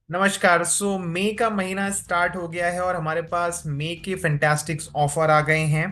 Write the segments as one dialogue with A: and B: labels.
A: नमस्कार। मई का महीना स्टार्ट हो गया है और हमारे पास मई के फैंटास्टिक ऑफर आ गए हैं।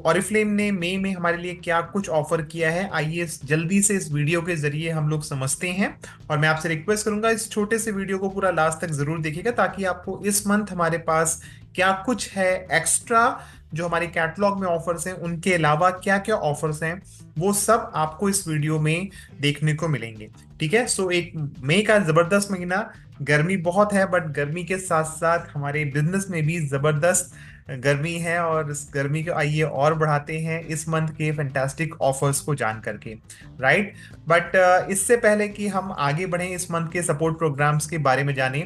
A: ऑरिफ्लेम ने मई में हमारे लिए क्या कुछ ऑफर किया है, आइए जल्दी से इस वीडियो के जरिए हम लोग समझते हैं। और मैं आपसे रिक्वेस्ट करूंगा इस छोटे से वीडियो को पूरा लास्ट तक जरूर देखिएगा, ताकि आपको इस मंथ हमारे पास क्या कुछ है एक्स्ट्रा, जो हमारे कैटलॉग में ऑफर्स हैं उनके अलावा क्या क्या ऑफर्स हैं, वो सब आपको इस वीडियो में देखने को मिलेंगे। ठीक है। एक मई का जबरदस्त महीना। गर्मी बहुत है, बट गर्मी के साथ साथ हमारे बिजनेस में भी जबरदस्त गर्मी है, और इस गर्मी को आइए और बढ़ाते हैं इस मंथ के फैंटास्टिक ऑफर्स को जान करके। राइट। बट इससे पहले कि हम आगे बढ़ें इस मंथ के सपोर्ट प्रोग्राम्स के बारे में जानें,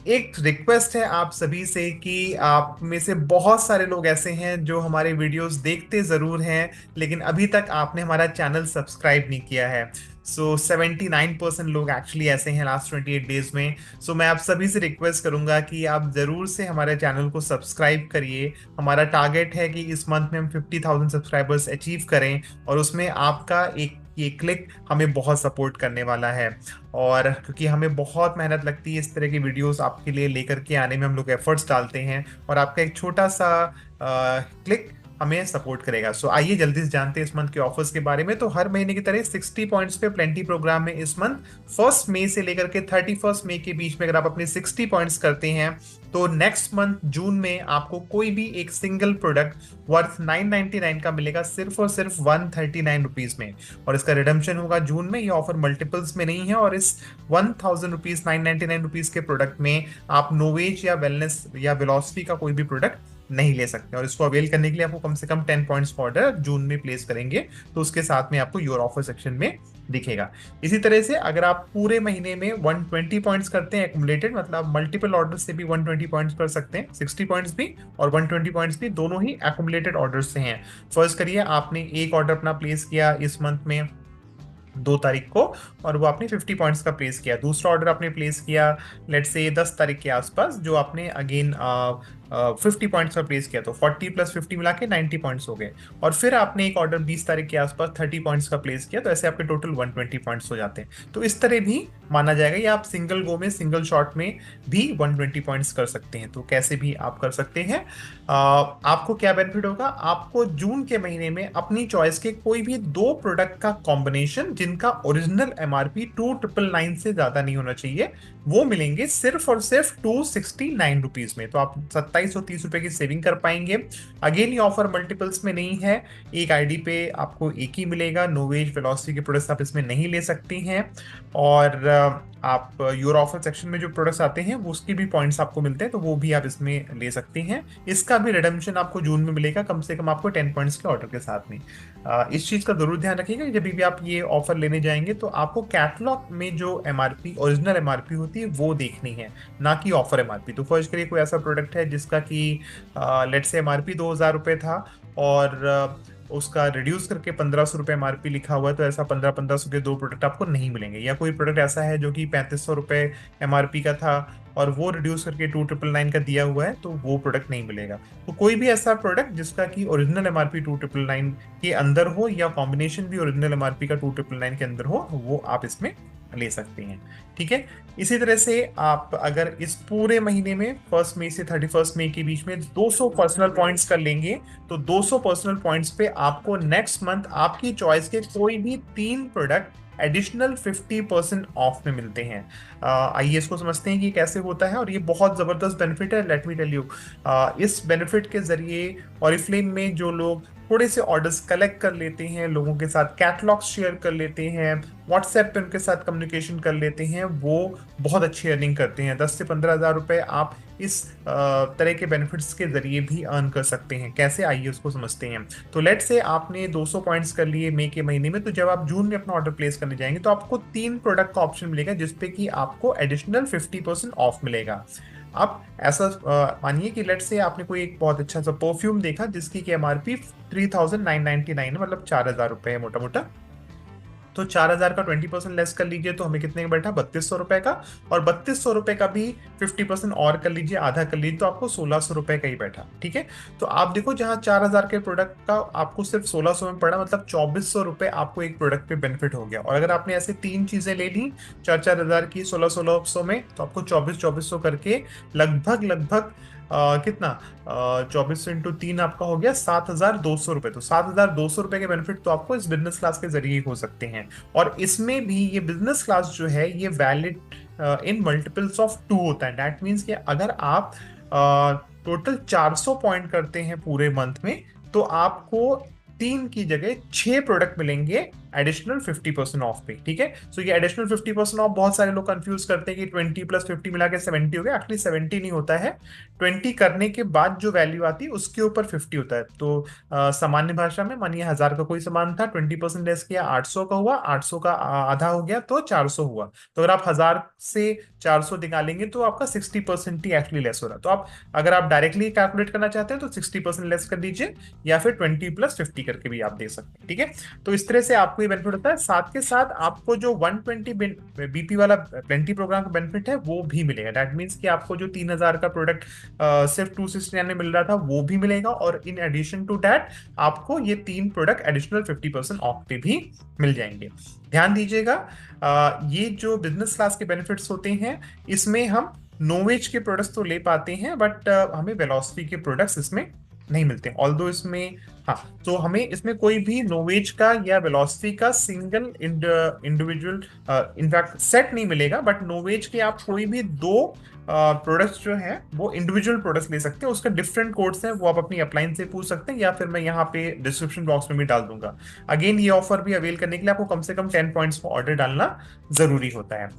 A: एक रिक्वेस्ट है आप सभी से कि आप में से बहुत सारे लोग ऐसे हैं जो हमारे वीडियोस देखते जरूर हैं, लेकिन अभी तक आपने हमारा चैनल सब्सक्राइब नहीं किया है। 79% लोग एक्चुअली ऐसे हैं लास्ट 28 डेज में। मैं आप सभी से रिक्वेस्ट करूंगा कि आप जरूर से हमारे चैनल को सब्सक्राइब करिए। हमारा टारगेट है कि इस मंथ में हम 50,000 सब्सक्राइबर्स अचीव करें, और उसमें आपका एक ये क्लिक हमें बहुत सपोर्ट करने वाला है। और क्योंकि हमें बहुत मेहनत लगती है इस तरह की वीडियोस आपके लिए लेकर के आने में, हम लोग एफर्ट्स डालते हैं, और आपका एक छोटा सा क्लिक हमें सपोर्ट करेगा। आइए जल्दी से जानते हैं इस मंथ के ऑफर्स के बारे में। तो हर महीने की तरह 60 पॉइंट्स पे प्लेंटी प्रोग्राम में इस मंथ 1 मई से लेकर के 31 मई के बीच में अगर आप अपने 60 पॉइंट्स करते हैं, तो नेक्स्ट मंथ जून में आपको कोई भी एक सिंगल प्रोडक्ट वर्थ 999 का मिलेगा, सिर्फ और सिर्फ 139 रुपीज में। और इसका रिडम्पशन होगा जून में। ये ऑफर मल्टीपल्स में नहीं है, और इस 1000 रुपीज 999 रुपीज के प्रोडक्ट में आप नोवेज या वेलनेस या वेलोसिटी का कोई भी प्रोडक्ट नहीं ले सकते। और इसको अवेल करने के लिए आपको कम से कम 10 पॉइंट्स का ऑर्डर जून में प्लेस करेंगे, तो उसके साथ में आपको योर ऑफर सेक्शन में दिखेगा। इसी तरह से अगर आप पूरे महीने में 120 पॉइंट्स करते हैं एक्मुलेटेड, मतलब मल्टीपल ऑर्डर से भी 120 पॉइंट्स कर सकते हैं, 60 पॉइंट्स भी और 120 पॉइंट्स भी, दोनों ही एक्मुलेटेड ऑर्डर से हैं। फर्स्ट करिए, आपने एक ऑर्डर अपना प्लेस किया इस मंथ में 2 तारीख को, और वो आपने 50 पॉइंट्स का प्लेस किया। दूसरा ऑर्डर आपने प्लेस किया लेट्स से 10 तारीख के आसपास, जो आपने अगेन 50 पॉइंट्स का प्लेस किया, तो 40 प्लस 50 मिला के 90 पॉइंट्स हो गए। और फिर आपने एक ऑर्डर 20 तारीख के आसपास 30 पॉइंट्स का प्लेस किया, तो ऐसे आपके टोटल 120 पॉइंट्स हो जाते हैं। तो इस तरह भी माना जाएगा, या आप सिंगल गो में सिंगल शॉट में भी 120 पॉइंट्स कर सकते हैं। तो कैसे भी आप कर सकते हैं। आपको क्या बेनिफिट होगा, आपको जून के महीने में अपनी चॉइस के कोई भी 2 प्रोडक्ट का कॉम्बिनेशन जिनका ओरिजिनल एमआरपी 2999 से ज्यादा नहीं होना चाहिए, वो मिलेंगे सिर्फ और सिर्फ 269 रुपीज में। तो आप 2730 रुपए की सेविंग कर पाएंगे। अगेन ये ऑफर मल्टीपल्स में नहीं है, एक आईडी पे आपको एक ही मिलेगा। नोवेज वेलोसिटी के प्रोडक्ट्स आप इसमें नहीं ले सकती हैं। और आप योर ऑफर सेक्शन में जो प्रोडक्ट्स आते हैं वो उसकी भी पॉइंट्स आपको मिलते हैं, तो वो भी आप इसमें ले सकते हैं। इसका भी रिडम्पशन आपको जून में मिलेगा, कम से कम आपको 10 पॉइंट्स के ऑर्डर के साथ में। इस चीज का जरूर ध्यान रखिएगा, जब भी आप ये ऑफर लेने जाएंगे तो आपको कैटलॉग में जो एमआरपी ओरिजिनल एमआरपी होती है वो देखनी है, ना कि ऑफर एमआरपी। तो फर्स्ट करिए, कोई ऐसा प्रोडक्ट है जिसका कि लेट से एमआरपी 2000 रुपये था, और उसका रिड्यूस करके 1500 रुपये एमआरपी लिखा हुआ है, तो ऐसा 1500 के 2 प्रोडक्ट आपको नहीं मिलेंगे। या कोई प्रोडक्ट ऐसा है जो कि 3500 रुपये एमआरपी का था, और वो रिड्यूस करके 2999 का दिया हुआ है, तो वो प्रोडक्ट नहीं मिलेगा। तो कोई भी ऐसा प्रोडक्ट जिसका कि ओरिजिनल एमआरपी 2999 के अंदर हो, या कॉम्बिनेशन भी ओरिजिनल एमआरपी का 2999 के अंदर हो, वो आप इसमें ले सकते हैं। ठीक है। इसी तरह से आप अगर इस पूरे महीने में 1 मई से 31 मई के बीच में 200 पर्सनल पॉइंट्स कर लेंगे, तो 200 पर्सनल पॉइंट्स पे आपको नेक्स्ट मंथ आपकी चॉइस के कोई भी 3 प्रोडक्ट एडिशनल 50% ऑफ में मिलते हैं। आइए इसको समझते हैं कि कैसे होता है, और ये बहुत जबरदस्त बेनिफिट है। लेट मी टेल यू, इस बेनिफिट के जरिए ऑरिफ्लेम में जो लोग थोड़े से ऑर्डर्स कलेक्ट कर लेते हैं, लोगों के साथ कैटलॉग शेयर कर लेते हैं, व्हाट्सएप पे उनके साथ कम्युनिकेशन कर लेते हैं, वो बहुत अच्छी अर्निंग करते हैं। 10 से 15 हज़ार रुपए आप इस तरह के बेनिफिट्स के जरिए भी अर्न कर सकते हैं। कैसे, आइए उसको समझते हैं। तो लेट से आपने 200 पॉइंट्स कर लिए मई के महीने में, तो जब आप जून में अपना ऑर्डर प्लेस करने जाएंगे तो आपको 3 प्रोडक्ट का ऑप्शन मिलेगा, जिसपे कि आपको एडिशनल 50% ऑफ मिलेगा। आप ऐसा मानिए कि लेट से आपने कोई एक बहुत अच्छा सा परफ्यूम देखा जिसकी की एमआरपी 3999 है, मतलब 4000 रुपए है मोटा मोटा। तो तो 4,000 का 20% लेस कर लीजिए तो हमें कितने का बैठा, 3200 रुपए का। और 3200 रुपए का भी 50% और कर लीजिए, आधा कर लीजिए, तो आपको 1600 रुपए का ही बैठा। ठीक है, तो आप देखो जहां 4,000 के प्रोडक्ट का आपको सिर्फ 1600 में पड़ा, मतलब 2400 रुपए आपको एक प्रोडक्ट पे बेनिफिट हो गया। और अगर आपने ऐसे तीन चीजें ले ली 4,000 की 1600 में, तो आपको 2400 करके लगभग लगभग कितना, 24 इंटू 3 आपका हो गया 7,200 रुपए। तो 7,200 रुपए के बेनिफिट तो आपको इस बिजनेस क्लास के जरिए ही हो सकते हैं। और इसमें भी ये बिजनेस क्लास जो है ये वैलिड इन मल्टीपल्स ऑफ 2 होता है। दैट मीन्स कि अगर आप टोटल 400 पॉइंट करते हैं पूरे मंथ में, तो आपको 3 की जगह 6 प्रोडक्ट मिलेंगे एडिशनल 50% ऑफ पे। ठीक है, सो ये एडिशनल 50% ऑफ बहुत सारे लोग कंफ्यूज करते हैं कि 20 प्लस 50 मिला के 70 हो गया। एक्चुअली 70 नहीं होता है, 20 करने के बाद जो वैल्यू आती है उसके ऊपर 50 होता है। तो सामान्य भाषा में मानिए 1000 का कोई सामान था, 20% लेस किया 800 का हुआ, 800 का आधा हो गया तो 400 हुआ। तो अगर आप 1000 से 400 निकालेंगे तो आपका 60% ही एक्चुअली लेस हो रहा है। तो आप अगर आप डायरेक्टली कैलकुलेट करना चाहते हैं तो 60% लेस कर दीजिए, या फिर 20 प्लस 50 करके भी आप दे सकते हैं। ठीक है, तो इस तरह से आपको ये बेनिफिट होता है। साथ के साथ आपको जो 120 बीपी वाला प्लेंटी प्रोग्राम का बेनिफिट है वो भी मिलेगा। दैट मीन्स कि आपको जो 3000 का प्रोडक्ट सिर्फ 269 में मिल रहा था वो भी मिलेगा, और इन एडिशन टू दैट आपको ये 3 प्रोडक्ट एडिशनल 50% ऑफ पे भी मिल जाएंगे। ध्यान दीजिएगा, ये जो बिजनेस क्लास के बेनिफिट्स होते हैं इसमें हम नोवेज के प्रोडक्ट्स तो ले पाते हैं, बट हमें वेलोसिटी के प्रोडक्ट्स इसमें नहीं मिलते। ऑल्दो इसमें, हाँ, तो हमें इसमें कोई भी नोवेज का या वेलोसिटी का सिंगल इंडिविजुअल इनफैक्ट सेट नहीं मिलेगा, बट नोवेज के आप कोई भी 2 प्रोडक्ट्स जो है वो इंडिविजुअल प्रोडक्ट्स ले सकते हैं। उसका डिफरेंट कोड्स हैं, वो आप अपनी अपलाइन से पूछ सकते हैं, या फिर मैं यहाँ पे डिस्क्रिप्शन बॉक्स में भी डाल दूंगा। अगेन ये ऑफर भी अवेल करने के लिए आपको कम से कम 10 पॉइंट्स को ऑर्डर डालना जरूरी होता है।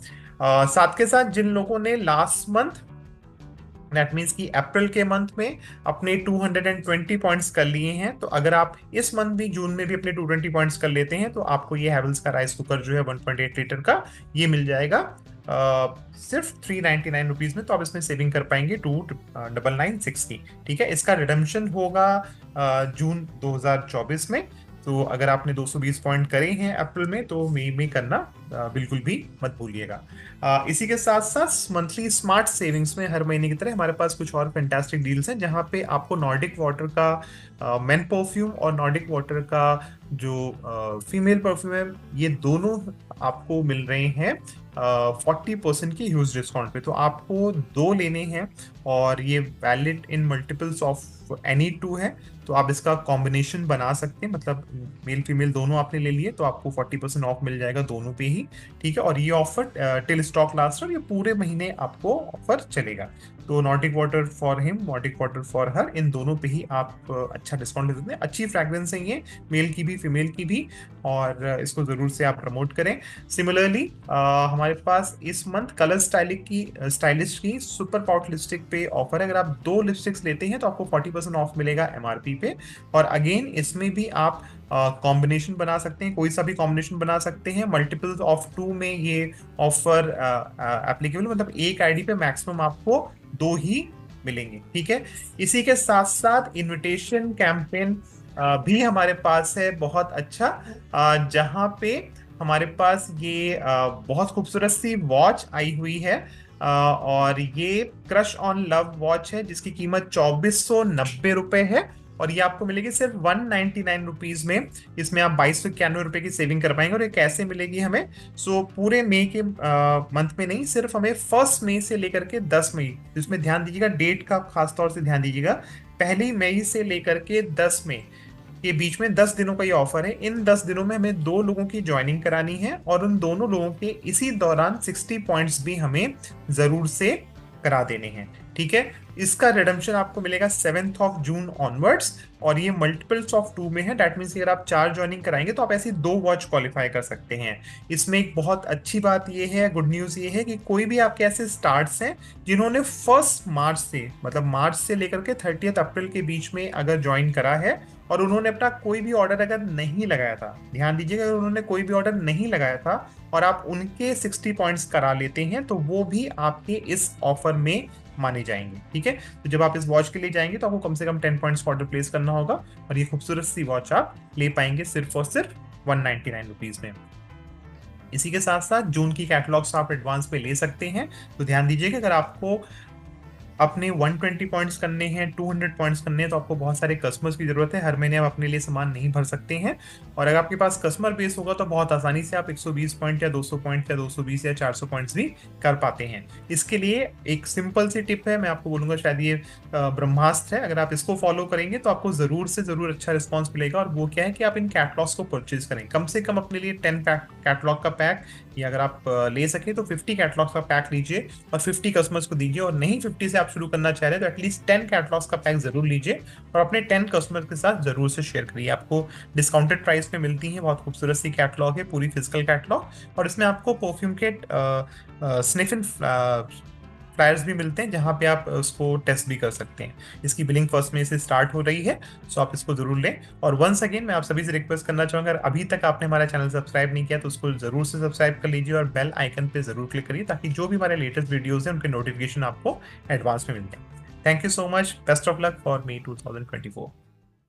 A: साथ के साथ जिन लोगों ने लास्ट मंथ, दैट मीन्स कि अप्रैल के मंथ में अपने 220 पॉइंट्स कर लिए हैं, तो अगर आप इस मंथ भी जून में भी अपने 220 पॉइंट्स कर लेते हैं तो आपको ये हैवेल्स का राइस कुकर जो है 1.8 लीटर का ये मिल जाएगा सिर्फ 399 रुपीज में। तो आप इसमें सेविंग कर पाएंगे 29960। ठीक है, इसका रिडम्पशन होगा जून 2024 में। तो अगर आपने 220 पॉइंट करे हैं अप्रैल में तो मई में करना बिल्कुल भी मत भूलिएगा। इसी के साथ साथ मंथली स्मार्ट सेविंग्स में हर महीने की तरह हमारे पास कुछ और फैंटास्टिक डील्स हैं, जहां पे आपको नॉर्डिक वाटर का मेन परफ्यूम और नॉर्डिक वाटर का जो फीमेल परफ्यूम है, ये दोनों आपको मिल रहे हैं 40% की ह्यूज डिस्काउंट पे। तो आपको 2 लेने हैं और ये valid in multiples of any 2 है, तो आप इसका कॉम्बिनेशन बना सकते हैं। मतलब मेल फीमेल दोनों आपने ले लिए तो आपको 40% ऑफ मिल जाएगा दोनों पे ही। ठीक है, और ये ऑफर टिल स्टॉक लास्ट, और ये पूरे महीने आपको ऑफर चलेगा। तो Nordic water for him, Nordic water for her, इन दोनों पे ही आप अच्छा डिस्काउंट ले सकते हैं। अच्छी फ्रैग्रेंस है ये, मेल की भी फीमेल की भी, और इसको जरूर से आप प्रमोट करें। सिमिलरली हमारे पास इस मंथ कलर स्टाइलिस्ट की सुपर पाउट लिपस्टिक पे ऑफर है। अगर आप 2 लिपस्टिक्स लेते हैं तो आपको 40% ऑफ मिलेगा एमआरपी पे। और अगेन इसमें भी आप कॉम्बिनेशन बना सकते हैं, कोई सा भी कॉम्बिनेशन बना सकते हैं। मल्टीपल्स ऑफ 2 में ये ऑफर एप्लीकेबल, मतलब एक आईडी पे मैक्सिमम आपको 2 ही मिलेंगे। ठीक है, इसी के साथ साथ इनविटेशन कैंपेन भी हमारे पास है बहुत अच्छा, जहां पे हमारे पास ये बहुत खूबसूरत सी वॉच आई हुई है, और ये क्रश ऑन लव वॉच है जिसकी कीमत 2490 रुपए है, और ये आपको मिलेगी सिर्फ 199 रुपीज में। इसमें आप 2291 रुपए की सेविंग कर पाएंगे। और ये कैसे मिलेगी हमें, पूरे मई के मंथ में नहीं, सिर्फ हमें 1 मई से लेकर के 10 मई, इसमें ध्यान दीजिएगा, डेट का खास तौर से ध्यान दीजिएगा, 1 मई से लेकर के 10 मई के बीच में 10 दिनों का ये ऑफर है। इन 10 दिनों में हमें 2 लोगों की ज्वाइनिंग करानी है, और उन दोनों लोगों के इसी दौरान 60 पॉइंट्स भी हमें जरूर से करा देने हैं। ठीक है, इसका रिडम्पशन आपको मिलेगा 7th ऑफ जून ऑनवर्ड्स, और ये मल्टीपल्स ऑफ 2 में है। दैट मीन्स अगर आप 4 ज्वाइनिंग कराएंगे तो आप ऐसी 2 वॉच क्वालिफाई कर सकते हैं। इसमें एक बहुत अच्छी बात ये है, गुड न्यूज ये है कि कोई भी आपके ऐसे स्टार्ट्स हैं जिन्होंने 1 मार्च से, मतलब मार्च से लेकर के 30 अप्रैल के बीच में अगर ज्वाइन करा है, और उन्होंने अपना कोई भी ऑर्डर अगर नहीं लगाया था, ध्यान दीजिएगा, अगर उन्होंने कोई भी ऑर्डर नहीं लगाया था और आप उनके 60 पॉइंट्स करा लेते हैं तो वो भी आपके इस ऑफर में माने जाएंगे। ठीक है, तो जब आप इस वॉच के लिए जाएंगे तो आपको कम से कम 10 पॉइंट्स ऑर्डर प्लेस करना होगा, और ये खूबसूरत सी वॉच आप ले पाएंगे सिर्फ और सिर्फ 199 रुपीज में। इसी के साथ साथ जून की कैटलॉग्स आप एडवांस पे ले सकते हैं। तो ध्यान दीजिए कि अगर आपको अपने 120 पॉइंट्स करने हैं, 200 पॉइंट्स करने हैं, तो आपको बहुत सारे कस्टमर्स की जरूरत है। हर महीने आप अपने लिए सामान नहीं भर सकते हैं। और अगर आपके पास कस्टमर बेस होगा तो बहुत आसानी से आप 120 पॉइंट या 200 पॉइंट या 220 या 400 पॉइंट्स भी कर पाते हैं। इसके लिए एक सिंपल सी टिप है, मैं आपको बोलूंगा शायद ये ब्रह्मास्त्र है। अगर आप इसको फॉलो करेंगे तो आपको जरूर से जरूर अच्छा रिस्पॉन्स मिलेगा। और वो क्या है कि आप इन कैटलॉग्स को परचेज करें, कम से कम अपने लिए 10 कैटलॉग का पैक, या अगर आप ले सके तो 50 कैटलॉग्स का पैक लीजिए और 50 कस्टमर्स को दीजिए। और नहीं 50 से आप शुरू करना चाह रहे हैं तो एटलीस्ट 10 कैटलॉग्स का पैक जरूर लीजिए और अपने 10 कस्टमर के साथ जरूर से शेयर करिए। आपको डिस्काउंटेड प्राइस पे मिलती है, बहुत खूबसूरत सी कैटलॉग है, पूरी फिजिकल कैटलॉग। और इसमें आपको परफ्यूम के स्निफ इन फ्लायर्स भी मिलते हैं, जहां पे आप उसको टेस्ट भी कर सकते हैं। इसकी बिलिंग फर्स्ट में से स्टार्ट हो रही है, सो आप इसको जरूर लें। और वंस अगेन मैं आप सभी से रिक्वेस्ट करना चाहूंगा, अगर अभी तक आपने हमारा चैनल सब्सक्राइब नहीं किया तो उसको जरूर से सब्सक्राइब कर लीजिए और बेल आइकन पे जरूर क्लिक करिए, ताकि जो भी हमारे लेटेस्ट वीडियोस हैं उनके नोटिफिकेशन आपको एडवांस में मिलते हैं। Thank you so much, best of luck for may 2024।